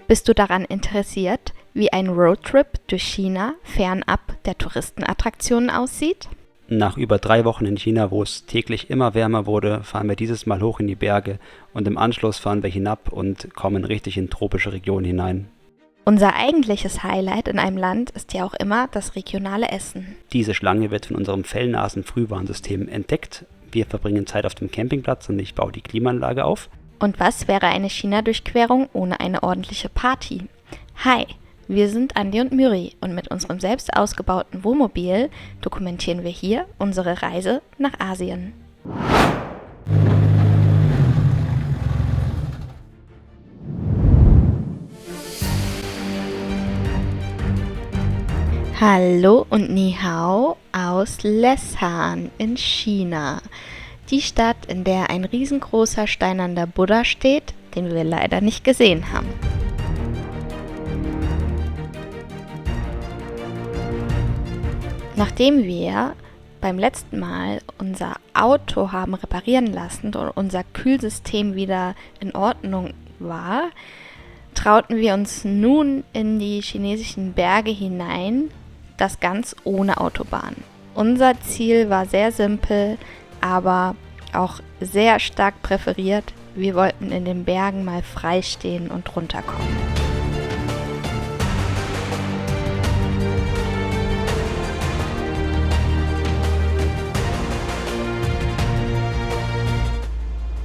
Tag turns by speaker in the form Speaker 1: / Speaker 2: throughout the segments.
Speaker 1: Bist du daran interessiert, wie ein Roadtrip durch China fernab der Touristenattraktionen aussieht?
Speaker 2: Nach über 3 Wochen in China, wo es täglich immer wärmer wurde, fahren wir dieses Mal hoch in die Berge und im Anschluss fahren wir hinab und kommen richtig in tropische Regionen hinein.
Speaker 1: Unser eigentliches Highlight in einem Land ist ja auch immer das regionale Essen.
Speaker 2: Diese Schlange wird von unserem Fellnasen-Frühwarnsystem entdeckt. Wir verbringen Zeit auf dem Campingplatz und ich baue die Klimaanlage auf.
Speaker 1: Und was wäre eine China-Durchquerung ohne eine ordentliche Party? Hi, wir sind Andi und Miri und mit unserem selbst ausgebauten Wohnmobil dokumentieren wir hier unsere Reise nach Asien. Hallo und Ni Hao aus Leshan in China. Die Stadt, in der ein riesengroßer steinerner Buddha steht, den wir leider nicht gesehen haben. Nachdem wir beim letzten Mal unser Auto haben reparieren lassen und unser Kühlsystem wieder in Ordnung war, trauten wir uns nun in die chinesischen Berge hinein, das ganz ohne Autobahn. Unser Ziel war sehr simpel, aber auch sehr stark präferiert. Wir wollten in den Bergen mal frei stehen und runterkommen.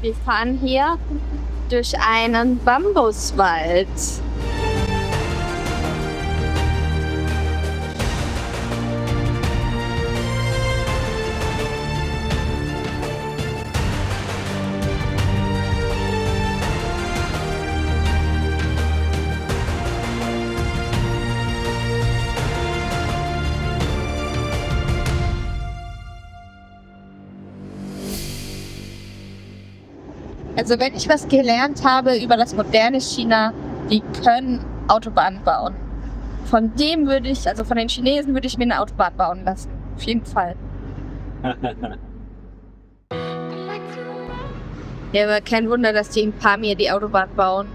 Speaker 1: Wir fahren hier durch einen Bambuswald. Also wenn ich was gelernt habe über das moderne China, die können Autobahnen bauen. Von den Chinesen würde ich mir eine Autobahn bauen lassen. Auf jeden Fall. Ja, aber kein Wunder, dass die in Pamir die Autobahn bauen.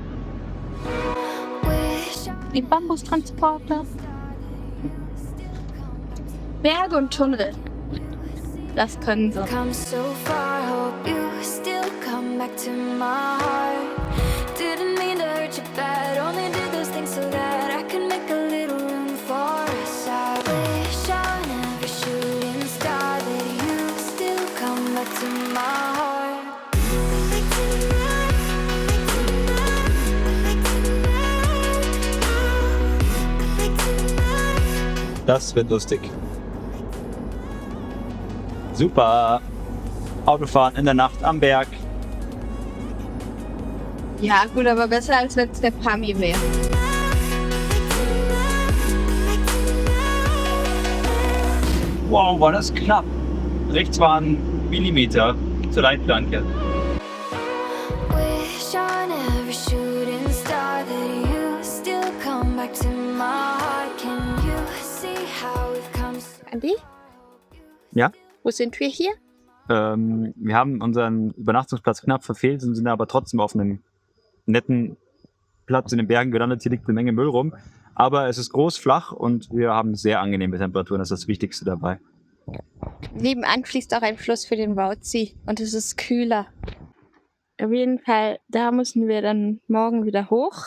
Speaker 1: Die Bambustransporter. Berge und Tunnel. Das können sie. Back to my heart. Didn't mean to hurt you bad. Only did those things so that I could make a little room for us. I wish on every shooting star that you still come back to my heart.
Speaker 2: Das wird lustig. Super. Autofahren in der Nacht am Berg.
Speaker 1: Ja, gut, aber besser als wenn es der Pamir wäre.
Speaker 2: Wow, war das knapp. Rechts waren Millimeter zur Leitplanke. Andi?
Speaker 3: Ja?
Speaker 1: Wo sind wir hier?
Speaker 3: Wir haben unseren Übernachtungsplatz knapp verfehlt und sind aber trotzdem auf einem netten Platz in den Bergen gelandet. Hier liegt eine Menge Müll rum, aber es ist groß, flach und wir haben sehr angenehme Temperaturen. Das ist das Wichtigste dabei.
Speaker 1: Nebenan fließt auch ein Fluss für den Waozi und es ist kühler. Auf jeden Fall, da müssen wir dann morgen wieder hoch.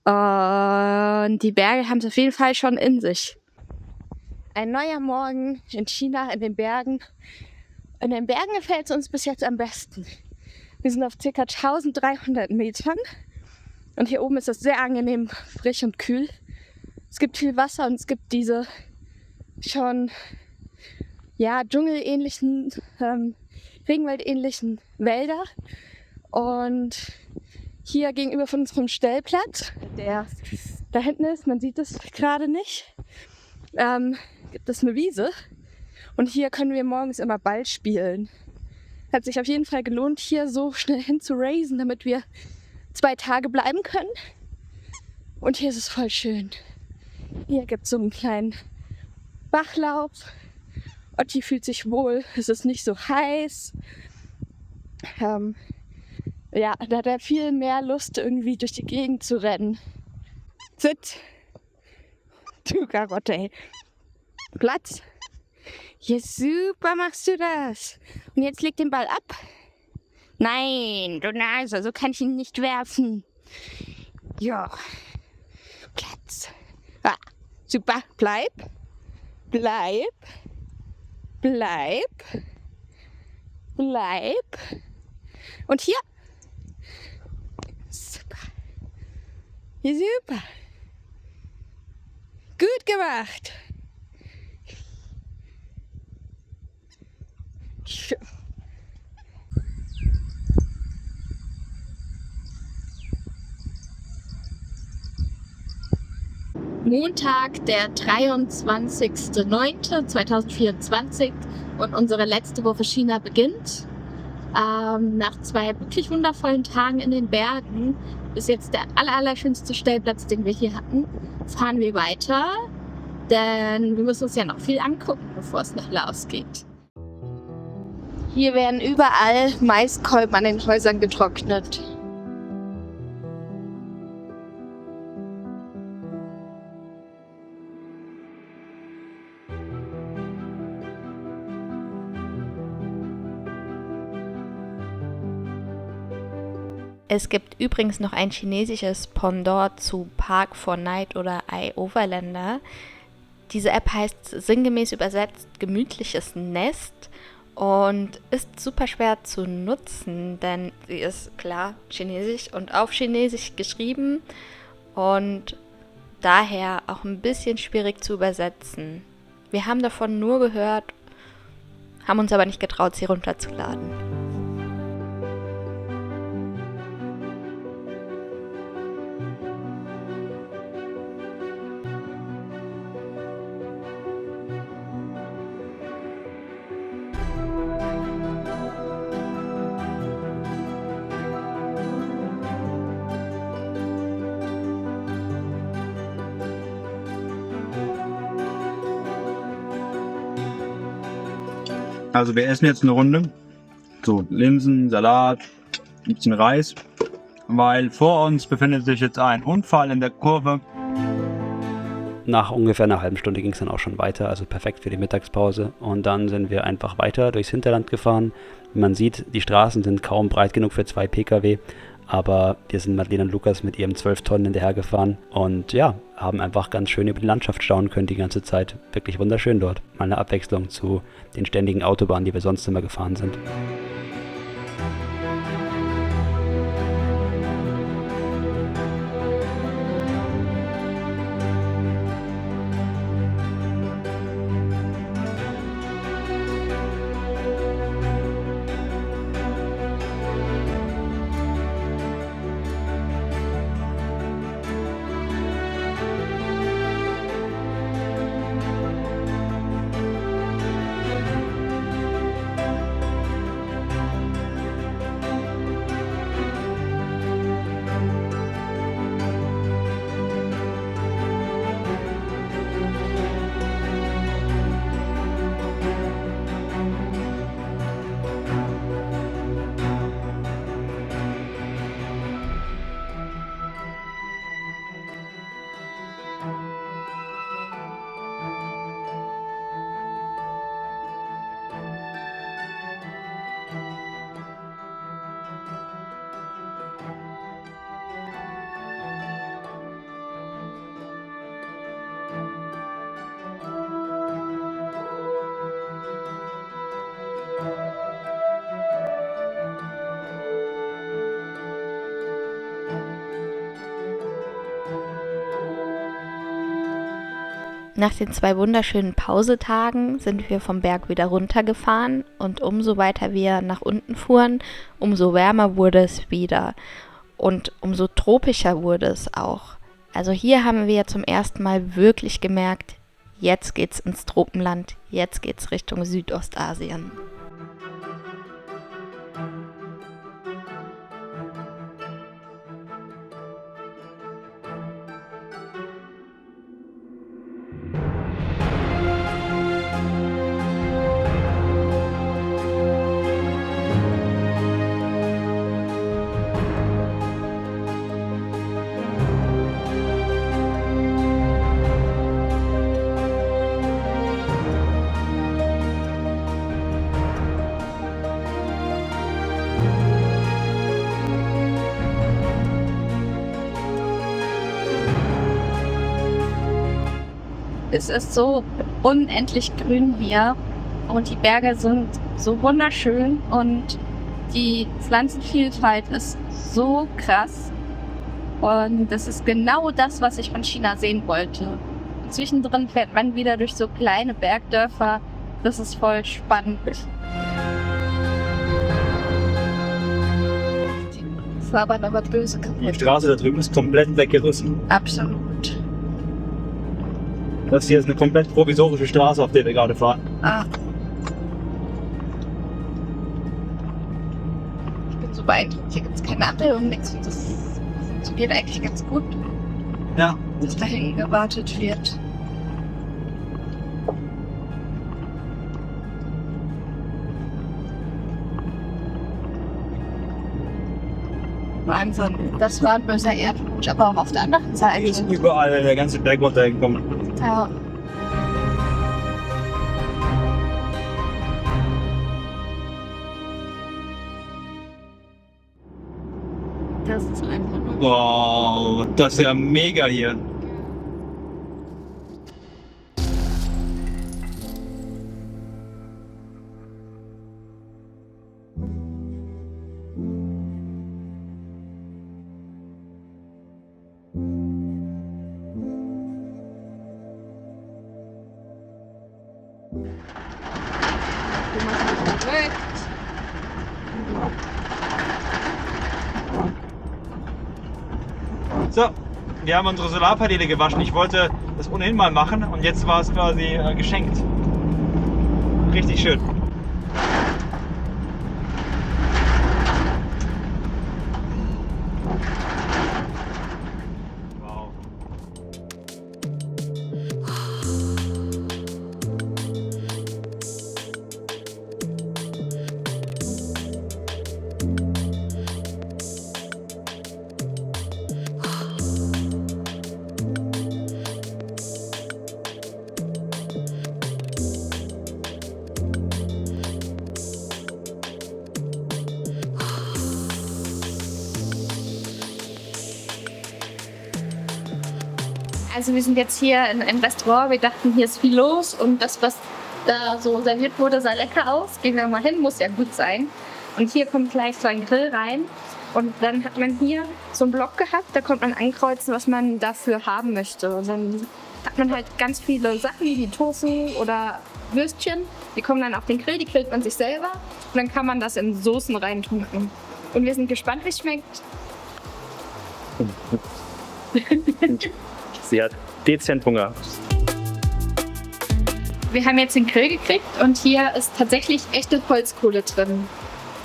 Speaker 1: Und die Berge haben es auf jeden Fall schon in sich. Ein neuer Morgen in China, in den Bergen. In den Bergen gefällt es uns bis jetzt am besten. Wir sind auf ca. 1300 Metern und hier oben ist es sehr angenehm frisch und kühl. Es gibt viel Wasser und es gibt diese schon dschungelähnlichen, regenwaldähnlichen Wälder. Und hier gegenüber von unserem Stellplatz, der da hinten ist, man sieht es gerade nicht, gibt es eine Wiese. Und hier können wir morgens immer Ball spielen. Hat sich auf jeden Fall gelohnt, hier so schnell hin zu raisen, damit wir 2 Tage bleiben können. Und hier ist es voll schön. Hier gibt es so einen kleinen Bachlauf. Otti fühlt sich wohl, es ist nicht so heiß. Ja, da hat er viel mehr Lust, irgendwie durch die Gegend zu rennen. Sit. Du Karotte, ey. Platz. Ja, super machst du das. Und jetzt leg den Ball ab. Nein, du Nase, so kann ich ihn nicht werfen. Ja. Platz. Ah, super. Bleib. Bleib. Bleib. Bleib. Und hier. Super. Ja, super. Gut gemacht. Schön. Montag, der 23.09.2024 und unsere letzte Woche China beginnt. Nach 2 wirklich wundervollen Tagen in den Bergen, bis jetzt der allerschönste Stellplatz, den wir hier hatten, fahren wir weiter, denn wir müssen uns ja noch viel angucken, bevor es nach Laos geht. Hier werden überall Maiskolben an den Häusern getrocknet.
Speaker 4: Es gibt übrigens noch ein chinesisches Pendant zu Park 4Night oder iOverlander. Diese App heißt sinngemäß übersetzt gemütliches Nest und ist super schwer zu nutzen, denn sie ist klar chinesisch und auf Chinesisch geschrieben und daher auch ein bisschen schwierig zu übersetzen. Wir haben davon nur gehört, haben uns aber nicht getraut, sie runterzuladen.
Speaker 3: Also wir essen jetzt eine Runde. So, Linsen, Salat, ein bisschen Reis. Weil vor uns befindet sich jetzt ein Unfall in der Kurve.
Speaker 2: Nach ungefähr einer halben Stunde ging es dann auch schon weiter, also perfekt für die Mittagspause. Und dann sind wir einfach weiter durchs Hinterland gefahren. Man sieht, die Straßen sind kaum breit genug für 2 Pkw. Aber wir sind Madeleine und Lukas mit ihrem 12 Tonnen hinterher gefahren und ja, haben einfach ganz schön über die Landschaft staunen können die ganze Zeit. Wirklich wunderschön dort. Mal eine Abwechslung zu den ständigen Autobahnen, die wir sonst immer gefahren sind.
Speaker 4: Nach den 2 wunderschönen Pausetagen sind wir vom Berg wieder runtergefahren und umso weiter wir nach unten fuhren, umso wärmer wurde es wieder und umso tropischer wurde es auch. Also hier haben wir zum ersten Mal wirklich gemerkt, jetzt geht's ins Tropenland, jetzt geht's Richtung Südostasien.
Speaker 1: Es ist so unendlich grün hier und die Berge sind so wunderschön und die Pflanzenvielfalt ist so krass. Und das ist genau das, was ich von China sehen wollte. Zwischendrin fährt man wieder durch so kleine Bergdörfer. Das ist voll spannend. Das war aber böse
Speaker 3: Die
Speaker 1: kaputt.
Speaker 3: Straße da drüben ist komplett weggerissen.
Speaker 1: Absolut.
Speaker 3: Das hier ist eine komplett provisorische Straße, auf der wir gerade fahren.
Speaker 1: Ah. Ich bin so beeindruckt. Hier gibt es keine Ampel und nichts. Das geht eigentlich ganz gut,
Speaker 3: Ja.
Speaker 1: dass dahin gewartet wird. Wahnsinn. Das war ein böser Erdrutsch, aber auch auf der anderen Seite.
Speaker 3: Hier ist überall der ganze Berg runtergekommen.
Speaker 1: Ja. Das ist einfach nur.
Speaker 3: Wow, das ist ja mega hier. So, wir haben unsere Solarpaneele gewaschen. Ich wollte das ohnehin mal machen und jetzt war es quasi geschenkt. Richtig schön. Wow.
Speaker 1: Also wir sind jetzt hier in einem Restaurant, wir dachten, hier ist viel los und das, was da so serviert wurde, sah lecker aus. Gehen wir mal hin, muss ja gut sein. Und hier kommt gleich so ein Grill rein und dann hat man hier so einen Block gehabt, da konnte man ankreuzen, was man dafür haben möchte. Und dann hat man halt ganz viele Sachen wie Tofu oder Würstchen, die kommen dann auf den Grill, die grillt man sich selber und dann kann man das in Soßen reintunken. Und wir sind gespannt, wie es schmeckt.
Speaker 3: Sie hat dezent Hunger.
Speaker 1: Wir haben jetzt den Grill gekriegt und hier ist tatsächlich echte Holzkohle drin,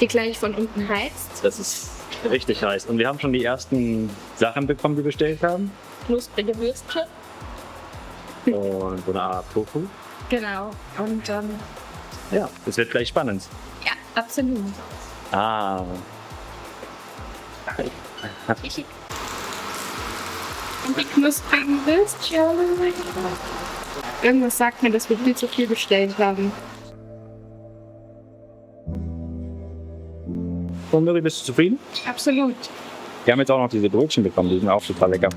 Speaker 1: die gleich von unten heizt.
Speaker 3: Das ist richtig heiß. Und wir haben schon die ersten Sachen bekommen, die wir bestellt haben.
Speaker 1: Knusprige Würstchen.
Speaker 3: Und so eine Art Tofu.
Speaker 1: Genau. Und
Speaker 3: Ja, das wird gleich spannend.
Speaker 1: ja, absolut.
Speaker 3: Ah.
Speaker 1: Und die knusprigen Würstchen. Irgendwas sagt mir, dass wir viel zu viel bestellt haben.
Speaker 3: Und Miri, bist du zufrieden?
Speaker 1: Absolut.
Speaker 3: Wir haben jetzt auch noch diese Brötchen bekommen, die sind auch total lecker.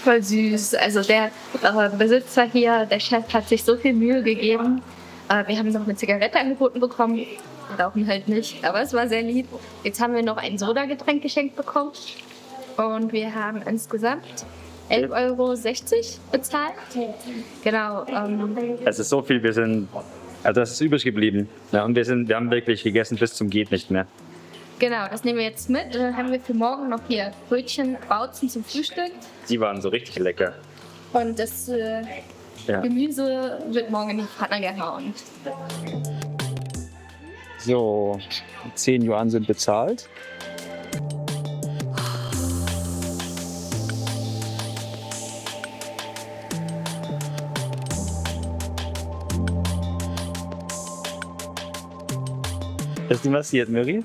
Speaker 1: Voll süß. Also der Besitzer hier, der Chef, hat sich so viel Mühe gegeben. Wir haben noch eine Zigarette angeboten bekommen. Rauchen halt nicht, aber es war sehr lieb. Jetzt haben wir noch ein Sodagetränk geschenkt bekommen. Und wir haben insgesamt 11,60 € bezahlt. Genau.
Speaker 3: Es ist so viel, also das ist übrig geblieben. Ja, und wir haben wirklich gegessen bis zum geht nicht mehr.
Speaker 1: Genau, das nehmen wir jetzt mit. Dann haben wir für morgen noch hier Brötchen, Bautzen zum Frühstück.
Speaker 3: Die waren so richtig lecker.
Speaker 1: Und das
Speaker 3: Ja.
Speaker 1: Gemüse wird morgen in die Pfanne gehauen.
Speaker 3: So, 10 Yuan sind bezahlt. Was ist denn passiert, Miri?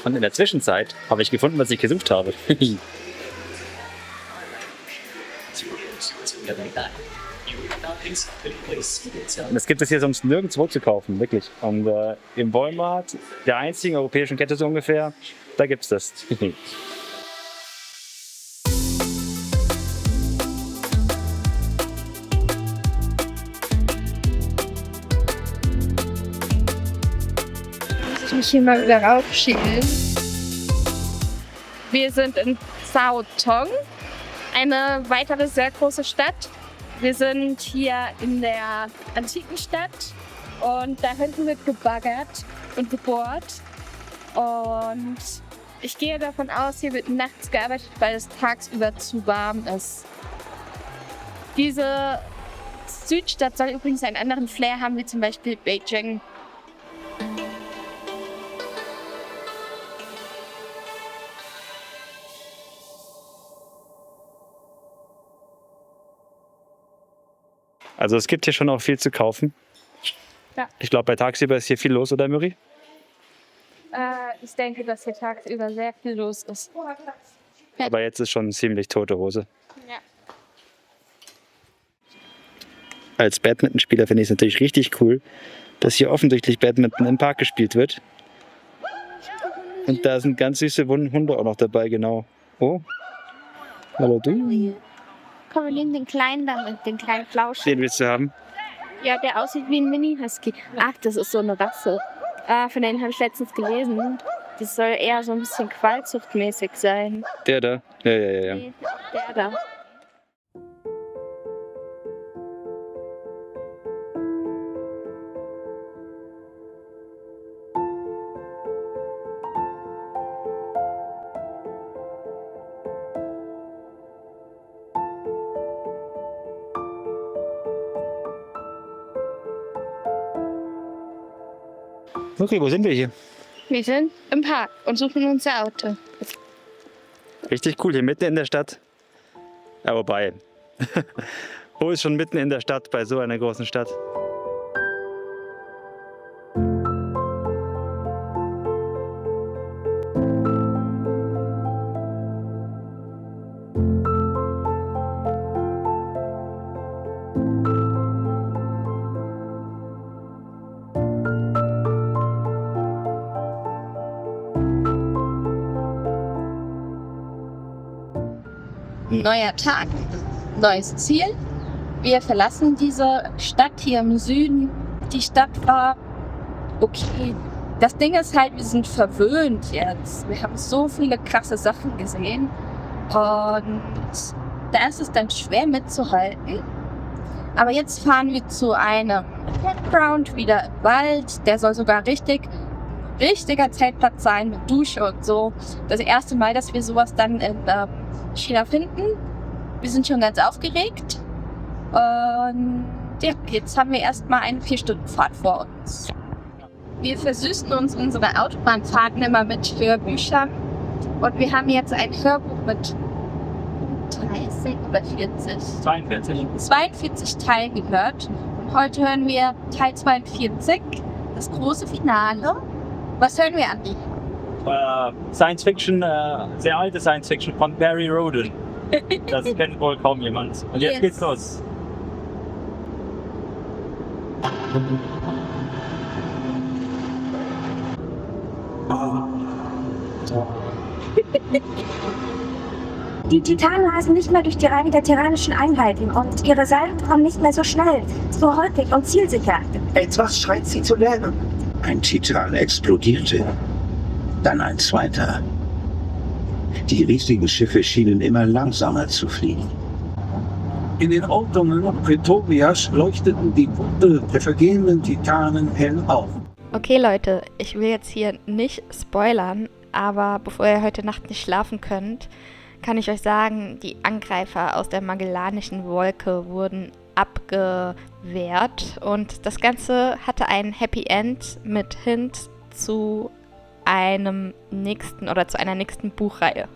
Speaker 3: Und in der Zwischenzeit habe ich gefunden, was ich gesucht habe. Und das gibt es hier sonst nirgendwo zu kaufen, wirklich. Und im Walmart, der einzigen europäischen Kette so ungefähr, da gibt es das.
Speaker 1: Muss ich mich hier mal wieder raufschieben. Wir sind in Sao Tong, eine weitere sehr große Stadt. Wir sind hier in der antiken Stadt und da hinten wird gebaggert und gebohrt. Und ich gehe davon aus, hier wird nachts gearbeitet, weil es tagsüber zu warm ist. Diese Südstadt soll übrigens einen anderen Flair haben, wie zum Beispiel Beijing.
Speaker 3: Also es gibt hier schon auch viel zu kaufen.
Speaker 1: Ja.
Speaker 3: Ich glaube, bei tagsüber ist hier viel los, oder Mürri?
Speaker 1: Ich denke, dass hier tagsüber sehr viel los ist.
Speaker 3: Aber jetzt ist schon ziemlich tote Hose.
Speaker 1: Ja.
Speaker 3: Als Badmintonspieler finde ich es natürlich richtig cool, dass hier offensichtlich Badminton im Park gespielt wird. Und da sind ganz süße Hunde auch noch dabei, genau. Oh, hallo du.
Speaker 1: Komm, wir nehmen den kleinen damit, den kleinen Flausch.
Speaker 3: Den willst du haben?
Speaker 1: Ja, der aussieht wie ein Mini-Husky. Ach, das ist so eine Rasse. Von denen habe ich letztens gelesen. Das soll eher so ein bisschen qualzuchtmäßig sein.
Speaker 3: Der da? Ja.
Speaker 1: Nee, der da.
Speaker 3: Okay, wo sind wir hier?
Speaker 1: Wir sind im Park und suchen unser Auto.
Speaker 3: Richtig cool, hier mitten in der Stadt. Ja, wobei. Wo ist schon mitten in der Stadt bei so einer großen Stadt?
Speaker 1: Neuer Tag, neues Ziel. Wir verlassen diese Stadt hier im Süden. Die Stadt war okay. Das Ding ist halt, wir sind verwöhnt jetzt. Wir haben so viele krasse Sachen gesehen. Und da ist es dann schwer mitzuhalten. Aber jetzt fahren wir zu einem Campground wieder im Wald. Der soll sogar richtiger Zeltplatz sein mit Dusche und so. Das erste Mal, dass wir sowas dann in China finden. Wir sind schon ganz aufgeregt. Und ja, jetzt haben wir erstmal eine 4-Stunden-Fahrt vor uns. Wir versüßen uns unsere Autobahnfahrten immer mit Hörbüchern. Und wir haben jetzt ein Hörbuch mit 30 oder 40? 42 Teilen gehört. Und heute hören wir Teil 42, das große Finale. Was hören wir an?
Speaker 5: Science Fiction, sehr alte Science Fiction von Barry Roden. Das kennt wohl kaum jemand. Und jetzt geht's los.
Speaker 6: Die Titanen reisen nicht mehr durch die Reihen der tyrannischen Einheiten und ihre Salven kommen nicht mehr so schnell, so häufig und zielsicher.
Speaker 7: Etwas scheint sie zu lernen. Ein Titan explodierte. Dann ein zweiter. Die riesigen Schiffe schienen immer langsamer zu fliegen.
Speaker 8: In den Ortungen Pretorias leuchteten die Punkte der vergehenden Titanen hell auf.
Speaker 4: Okay Leute, ich will jetzt hier nicht spoilern, aber bevor ihr heute Nacht nicht schlafen könnt, kann ich euch sagen, die Angreifer aus der Magellanischen Wolke wurden abgewehrt und das Ganze hatte ein Happy End mit Hint zu einem nächsten oder zu einer nächsten Buchreihe.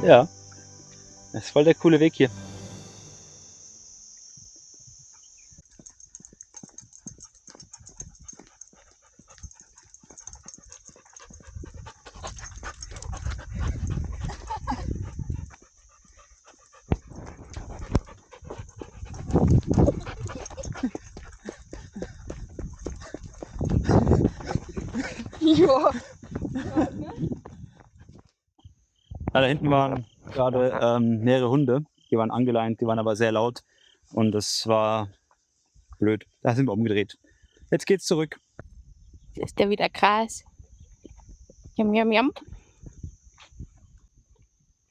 Speaker 2: Ja. Das ist voll der coole Weg hier.
Speaker 1: Ja.
Speaker 2: Da hinten waren gerade mehrere Hunde. Die waren angeleint, die waren aber sehr laut. Und das war blöd. Da sind wir umgedreht. Jetzt geht's zurück.
Speaker 1: Jetzt ist der wieder krass. Jam, jam, jam.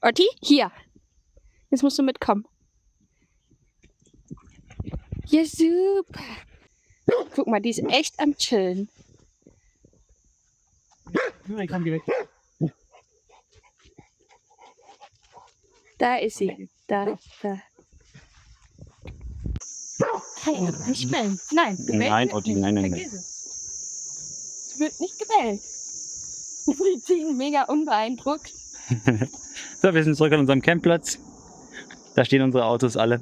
Speaker 1: Orti, hier. Jetzt musst du mitkommen. Ja, super. Guck mal, die ist echt am Chillen.
Speaker 2: Komm, geh weg.
Speaker 1: Da ist sie. Da. Hey, nicht bellen. Nein, gebellt
Speaker 2: Nein,
Speaker 1: wird
Speaker 2: Otti,
Speaker 1: nicht.
Speaker 2: nein.
Speaker 1: Vergiss es. Es wird nicht gebellt. Die ziehen mega unbeeindruckt.
Speaker 2: So, wir sind zurück an unserem Campplatz. Da stehen unsere Autos alle.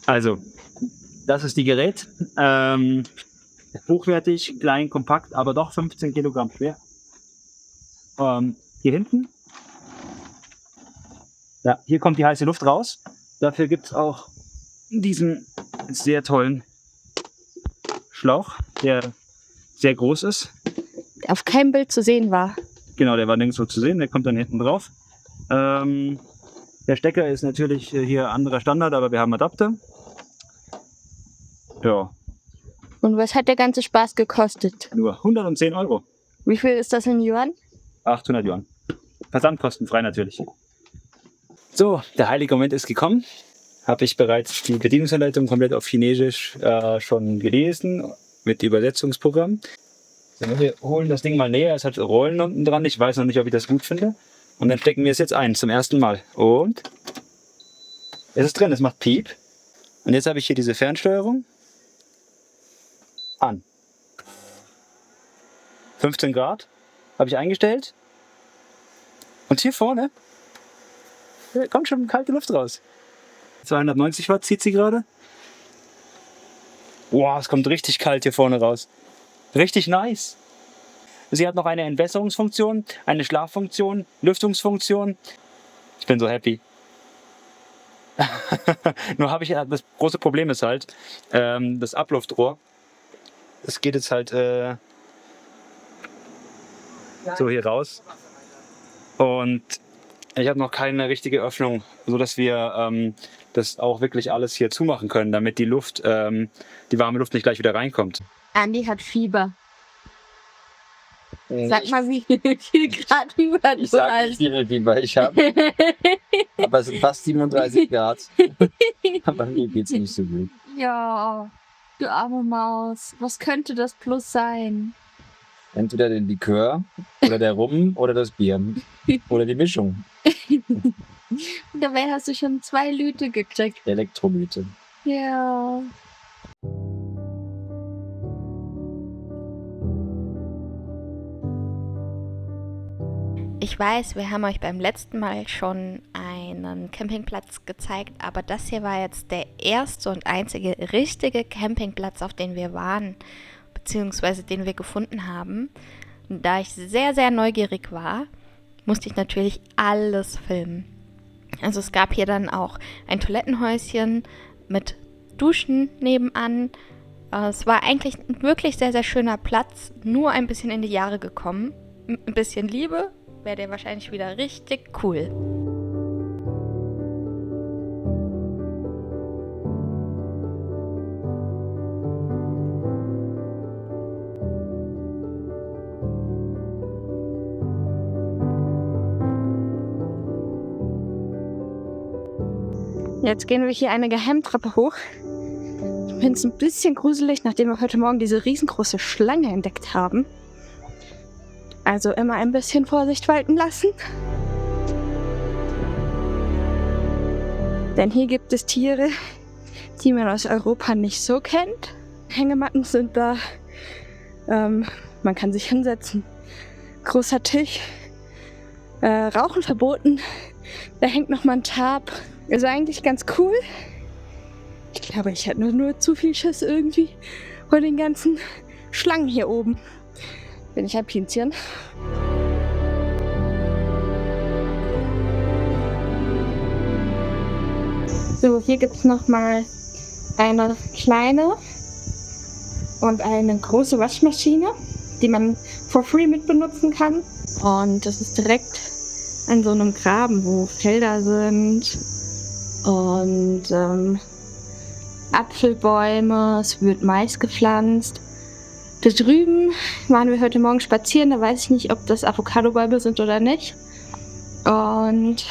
Speaker 2: Also, das ist die Gerät. Hochwertig, klein, kompakt, aber doch 15 Kilogramm schwer. Hier hinten. Ja, hier kommt die heiße Luft raus. Dafür gibt es auch diesen sehr tollen Schlauch, der sehr groß ist.
Speaker 1: Der auf keinem Bild zu sehen war.
Speaker 2: Genau, der war nirgendwo zu sehen, der kommt dann hinten drauf. Der Stecker ist natürlich hier anderer Standard, aber wir haben Adapter. Ja,
Speaker 1: Und was hat der ganze Spaß gekostet?
Speaker 2: nur 110 Euro.
Speaker 1: Wie viel ist das in Yuan?
Speaker 2: 800 Yuan. Versandkostenfrei natürlich. So, der heilige Moment ist gekommen. Habe ich bereits die Bedienungsanleitung komplett auf Chinesisch schon gelesen mit Übersetzungsprogramm. So, wir holen das Ding mal näher. Es hat Rollen unten dran. Ich weiß noch nicht, ob ich das gut finde. Und dann stecken wir es jetzt ein zum ersten Mal. Und es ist drin. Es macht Piep. Und jetzt habe ich hier diese Fernsteuerung an. 15 Grad habe ich eingestellt. Und hier vorne kommt schon kalte Luft raus. 290 Watt zieht sie gerade. Boah, es kommt richtig kalt hier vorne raus. Richtig nice. Sie hat noch eine Entwässerungsfunktion, eine Schlaffunktion, Lüftungsfunktion. Ich bin so happy. Nur habe ich das große Problem ist halt, das Abluftrohr. Das geht jetzt halt so hier raus. Und ich habe noch keine richtige Öffnung, sodass wir das auch wirklich alles hier zumachen können, damit die Luft, die warme Luft nicht gleich wieder reinkommt.
Speaker 1: Andi hat Fieber. Sag mal, wie viel Grad Fieber du
Speaker 3: Ich sag
Speaker 1: hast.
Speaker 3: nicht, wie viel Fieber ich habe, aber es sind fast 37 Grad. Aber mir geht's nicht so gut.
Speaker 1: Ja, du arme Maus. Was könnte das Plus sein?
Speaker 3: Entweder der Likör oder der Rum oder das Bier oder die Mischung.
Speaker 1: Und dabei hast du schon 2 Lüte gekriegt.
Speaker 3: Elektrolyte.
Speaker 1: Ja.
Speaker 4: Ich weiß, wir haben euch beim letzten Mal schon einen Campingplatz gezeigt, aber das hier war jetzt der erste und einzige richtige Campingplatz, auf den wir waren, beziehungsweise den wir gefunden haben. Und da ich sehr, sehr neugierig war, musste ich natürlich alles filmen. Also es gab hier dann auch ein Toilettenhäuschen mit Duschen nebenan. Es war eigentlich ein wirklich sehr, sehr schöner Platz, nur ein bisschen in die Jahre gekommen. Ein bisschen Liebe wäre der wahrscheinlich wieder richtig cool.
Speaker 1: Jetzt gehen wir hier eine Geheimtreppe hoch. Ich finde es ein bisschen gruselig, nachdem wir heute Morgen diese riesengroße Schlange entdeckt haben. Also immer ein bisschen Vorsicht walten lassen. Denn hier gibt es Tiere, die man aus Europa nicht so kennt. Hängematten sind da. Man kann sich hinsetzen. Großer Tisch. Rauchen verboten. Da hängt noch mal ein Tarp. Ist eigentlich ganz cool. Ich glaube, ich hätte nur zu viel Schiss irgendwie vor den ganzen Schlangen hier oben. Bin ich ein Pinzchen. So, hier gibt es nochmal eine kleine und eine große Waschmaschine, die man for free mitbenutzen kann. Und das ist direkt an so einem Graben, wo Felder sind und Apfelbäume, es wird Mais gepflanzt. Da drüben waren wir heute Morgen spazieren, da weiß ich nicht, ob das Avocadobäume sind oder nicht. Und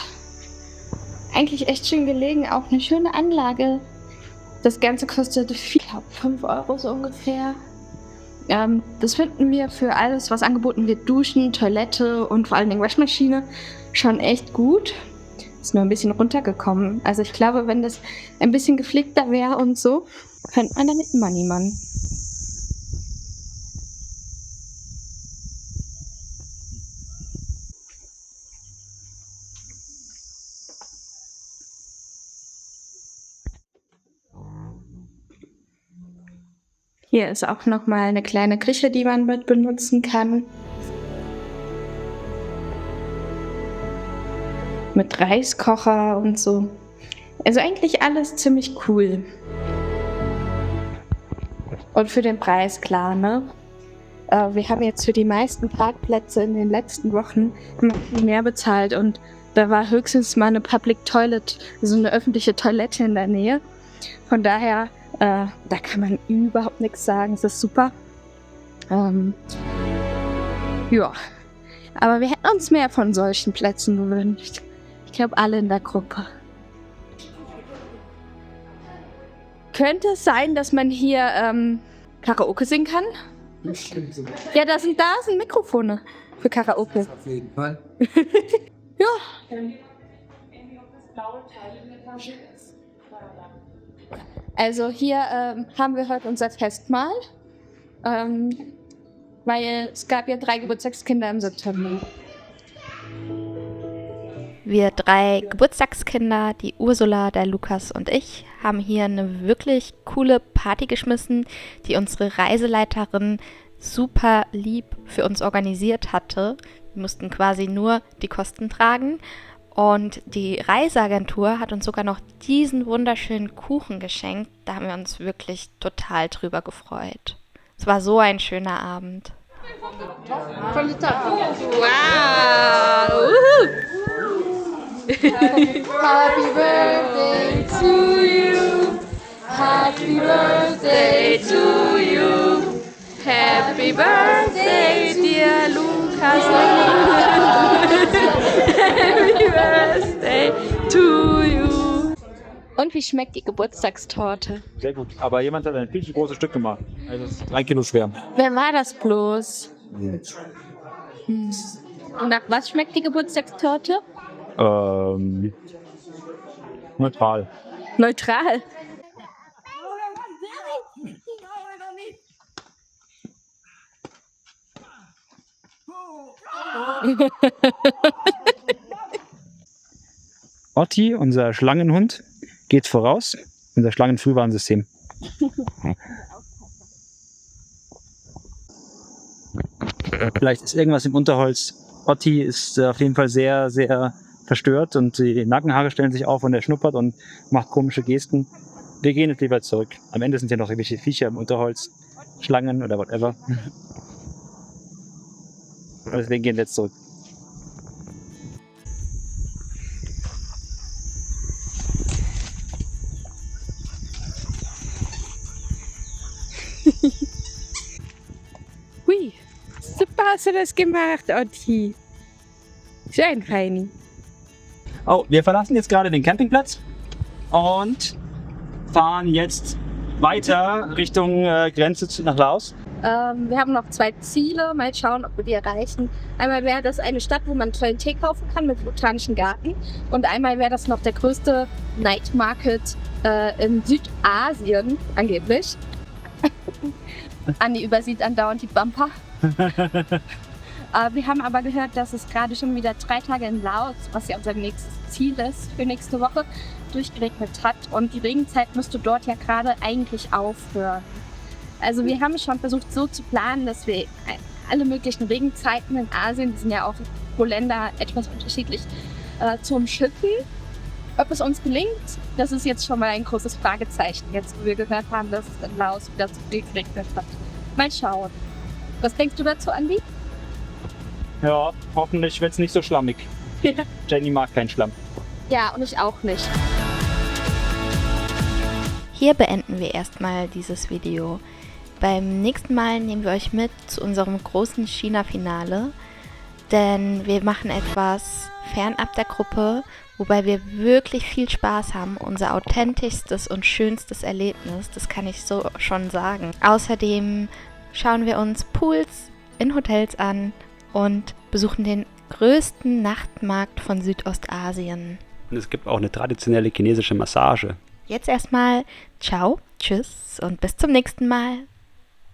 Speaker 1: eigentlich echt schön gelegen, auch eine schöne Anlage. Das Ganze kostet 5 Euro so ungefähr. Das finden wir für alles, was angeboten wird, Duschen, Toilette und vor allen Dingen Waschmaschine, schon echt gut. Ist nur ein bisschen runtergekommen. Also ich glaube, wenn das ein bisschen gepflegter wäre und so, könnte man damit Money machen. Hier ist auch nochmal eine kleine Küche, die man mit benutzen kann. Mit Reiskocher und so. Also eigentlich alles ziemlich cool. Und für den Preis, klar, ne? Wir haben jetzt für die meisten Parkplätze in den letzten Wochen immer viel mehr bezahlt und da war höchstens mal eine Public Toilet, so eine öffentliche Toilette in der Nähe. Von daher, da kann man überhaupt nichts sagen, es ist super. Ja, aber wir hätten uns mehr von solchen Plätzen gewünscht. Ich glaube, alle in der Gruppe. Könnte es sein, dass man hier Karaoke singen kann?
Speaker 8: Bestimmt so.
Speaker 1: Ja, da sind Mikrofone für Karaoke.
Speaker 8: Auf jeden Fall.
Speaker 1: Ja. Also hier haben wir heute unser Festmahl, weil es gab ja 3 Geburtstagskinder im September.
Speaker 4: Wir 3 Geburtstagskinder, die Ursula, der Lukas und ich, haben hier eine wirklich coole Party geschmissen, die unsere Reiseleiterin super lieb für uns organisiert hatte. Wir mussten quasi nur die Kosten tragen. Und die Reiseagentur hat uns sogar noch diesen wunderschönen Kuchen geschenkt. Da haben wir uns wirklich total drüber gefreut. Es war so ein schöner Abend.
Speaker 1: Wow! Happy Birthday to you. Happy Birthday to you. Happy Birthday, dear Lukas. Happy Birthday to you. Und wie schmeckt die Geburtstagstorte?
Speaker 3: Sehr gut. Aber jemand hat ein viel zu großes Stück gemacht. Also es ist 3 Kilo schwer.
Speaker 1: Wer war das bloß? Und nach was schmeckt die Geburtstagstorte?
Speaker 3: Neutral.
Speaker 1: Neutral.
Speaker 3: Otti, unser Schlangenhund, geht voraus. Unser Schlangenfrühwarnsystem. Vielleicht ist irgendwas im Unterholz. Otti ist auf jeden Fall sehr, sehr verstört und die Nackenhaare stellen sich auf und er schnuppert und macht komische Gesten. Wir gehen jetzt lieber zurück. Am Ende sind ja noch irgendwelche Viecher im Unterholz. Schlangen oder whatever. Und deswegen gehen wir jetzt zurück.
Speaker 1: Hui, super hast du das gemacht, Otti. Schön, Feini.
Speaker 3: Oh, wir verlassen jetzt gerade den Campingplatz und fahren jetzt weiter Richtung Grenze nach Laos.
Speaker 1: Wir haben noch 2 Ziele, mal schauen, ob wir die erreichen. Einmal wäre das eine Stadt, wo man tollen Tee kaufen kann mit botanischen Garten. Und einmal wäre das noch der größte Night Market in Südasien, angeblich. Andi übersieht andauernd die Bumper. Wir haben aber gehört, dass es gerade schon wieder 3 Tage in Laos, was ja unser nächstes Ziel ist für nächste Woche, durchgeregnet hat. Und die Regenzeit müsste dort ja gerade eigentlich aufhören. Also wir haben schon versucht so zu planen, dass wir alle möglichen Regenzeiten in Asien, die sind ja auch pro Länder etwas unterschiedlich, zu umschiffen. Ob es uns gelingt, das ist jetzt schon mal ein großes Fragezeichen, jetzt wo wir gehört haben, dass es in Laos wieder zu viel geregnet hat. Mal schauen. Was denkst du dazu, Andi?
Speaker 5: Ja, hoffentlich wird es nicht so schlammig. Jenny mag keinen Schlamm.
Speaker 1: Ja, und ich auch nicht.
Speaker 4: Hier beenden wir erstmal dieses Video. Beim nächsten Mal nehmen wir euch mit zu unserem großen China-Finale, denn wir machen etwas fernab der Gruppe, wobei wir wirklich viel Spaß haben. Unser authentischstes und schönstes Erlebnis, das kann ich so schon sagen. Außerdem schauen wir uns Pools in Hotels an und besuchen den größten Nachtmarkt von Südostasien.
Speaker 2: Und es gibt auch eine traditionelle chinesische Massage.
Speaker 4: Jetzt erstmal ciao, tschüss und bis zum nächsten Mal.